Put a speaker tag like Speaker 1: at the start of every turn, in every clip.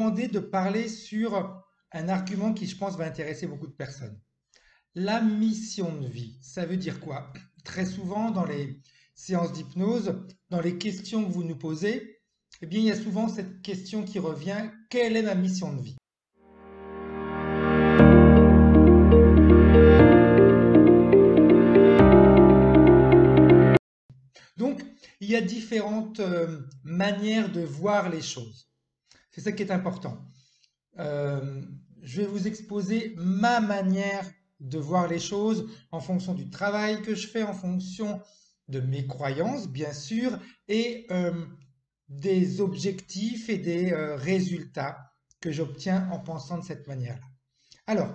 Speaker 1: demander de parler sur un argument qui, je pense, va intéresser beaucoup de personnes. La mission de vie, ça veut dire quoi? Très souvent, dans les séances d'hypnose, dans les questions que vous nous posez, eh bien, il y a souvent cette question qui revient, quelle est ma mission de vie? Donc, il y a différentes manières de voir les choses. C'est ça qui est important. Euh, je vais vous exposer ma manière de voir les choses en fonction du travail que je fais, en fonction de mes croyances, bien sûr, et des objectifs et des résultats que j'obtiens en pensant de cette manière-là. Alors,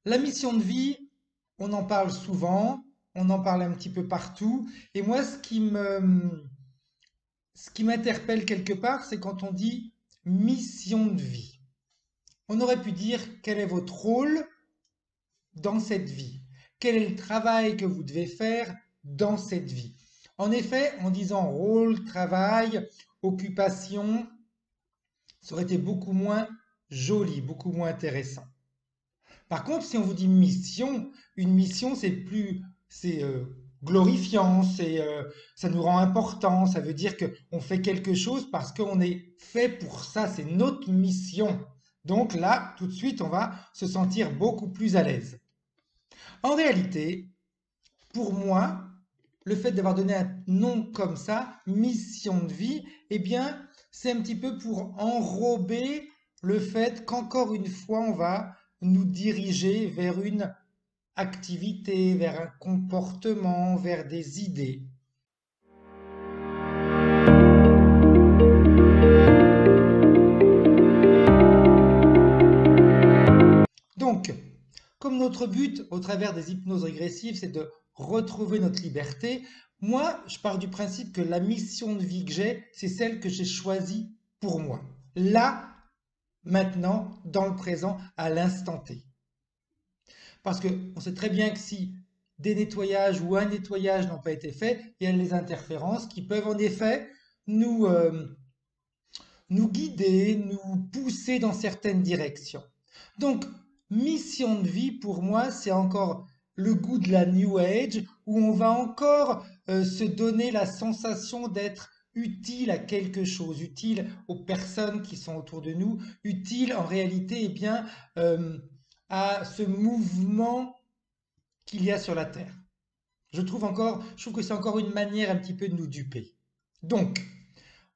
Speaker 1: la mission de vie, on en parle souvent, on en parle un petit peu partout, et moi, ce qui m'interpelle quelque part, c'est quand on dit mission de vie. On aurait pu dire quel est votre rôle dans cette vie, quel est le travail que vous devez faire dans cette vie. En effet, en disant rôle, travail, occupation, ça aurait été beaucoup moins joli, beaucoup moins intéressant. Par contre, si on vous dit mission, une mission, c'est glorifiant, ça nous rend important, ça veut dire qu'on fait quelque chose parce qu'on est fait pour ça, c'est notre mission. Donc là, tout de suite, on va se sentir beaucoup plus à l'aise. En réalité, pour moi, le fait d'avoir donné un nom comme ça, mission de vie, eh bien, c'est un petit peu pour enrober le fait qu'encore une fois, on va nous diriger vers une activité, vers un comportement, vers des idées. Donc, comme notre but au travers des hypnoses régressives, c'est de retrouver notre liberté, moi, je pars du principe que la mission de vie que j'ai, c'est celle que j'ai choisie pour moi. Là, maintenant, dans le présent, à l'instant T. Parce qu'on sait très bien que si des nettoyages ou un nettoyage n'ont pas été faits, il y a les interférences qui peuvent en effet nous, nous guider, nous pousser dans certaines directions. Donc, mission de vie, pour moi, c'est encore le goût de la New Age, où on va encore se donner la sensation d'être utile à quelque chose, utile aux personnes qui sont autour de nous, utile en réalité eh bien, à ce mouvement qu'il y a sur la Terre. Je trouve que c'est encore une manière un petit peu de nous duper. Donc,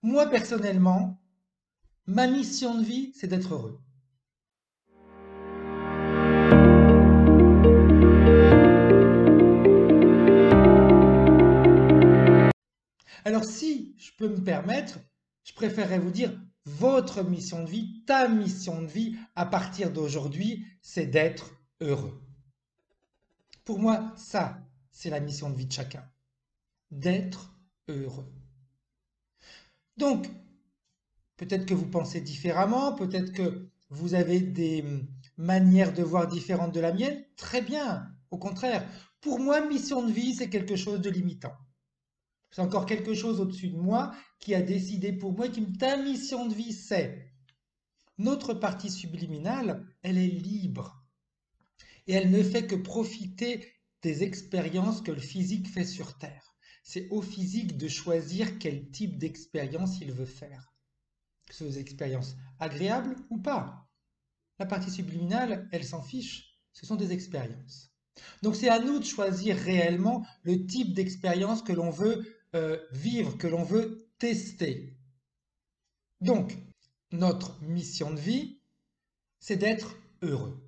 Speaker 1: moi personnellement, ma mission de vie, c'est d'être heureux. Alors si je peux me permettre, je préférerais vous dire votre mission de vie, ta mission de vie à partir d'aujourd'hui, c'est d'être heureux. Pour moi, ça, c'est la mission de vie de chacun, d'être heureux. Donc, peut-être que vous pensez différemment, peut-être que vous avez des manières de voir différentes de la mienne. Très bien, au contraire. Pour moi, mission de vie, c'est quelque chose de limitant. C'est encore quelque chose au-dessus de moi qui a décidé pour moi que ta mission de vie, c'est. Notre partie subliminale, elle est libre. Et elle ne fait que profiter des expériences que le physique fait sur Terre. C'est au physique de choisir quel type d'expérience il veut faire. Que ce soit des expériences agréables ou pas. La partie subliminale, elle s'en fiche. Ce sont des expériences. Donc c'est à nous de choisir réellement le type d'expérience que l'on veut vivre, que l'on veut tester. Donc, notre mission de vie, c'est d'être heureux.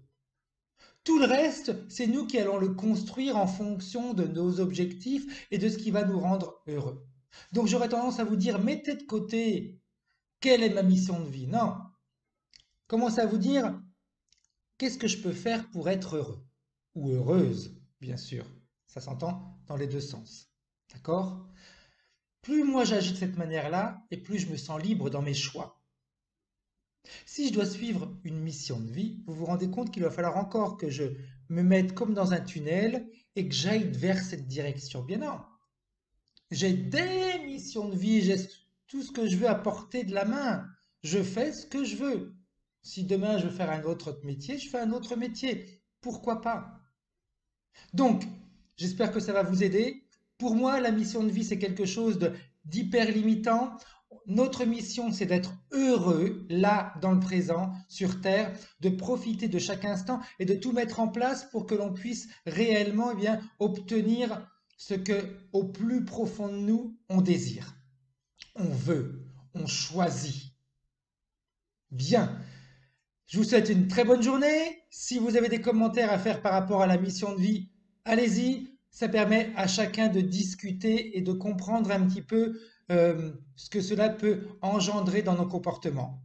Speaker 1: Tout le reste, c'est nous qui allons le construire en fonction de nos objectifs et de ce qui va nous rendre heureux. Donc j'aurais tendance à vous dire, mettez de côté quelle est ma mission de vie. Non, commencez à vous dire, qu'est-ce que je peux faire pour être heureux? Ou heureuse, bien sûr. Ça s'entend dans les deux sens. D'accord? Plus moi j'agis de cette manière-là, et plus je me sens libre dans mes choix. Si je dois suivre une mission de vie, vous vous rendez compte qu'il va falloir encore que je me mette comme dans un tunnel et que j'aille vers cette direction. Bien non. J'ai des missions de vie, j'ai tout ce que je veux à portée de la main. Je fais ce que je veux. Si demain je veux faire un autre métier, je fais un autre métier. Pourquoi pas? Donc, j'espère que ça va vous aider. Pour moi, la mission de vie, c'est quelque chose d'hyper limitant. Notre mission, c'est d'être heureux, là, dans le présent, sur Terre, de profiter de chaque instant et de tout mettre en place pour que l'on puisse réellement, eh bien, obtenir ce que, au plus profond de nous, on désire, on veut, on choisit. Bien. Je vous souhaite une très bonne journée. Si vous avez des commentaires à faire par rapport à la mission de vie, allez-y. Ça permet à chacun de discuter et de comprendre un petit peu ce que cela peut engendrer dans nos comportements.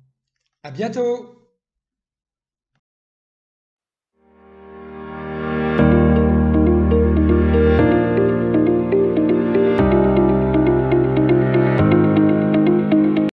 Speaker 1: À bientôt!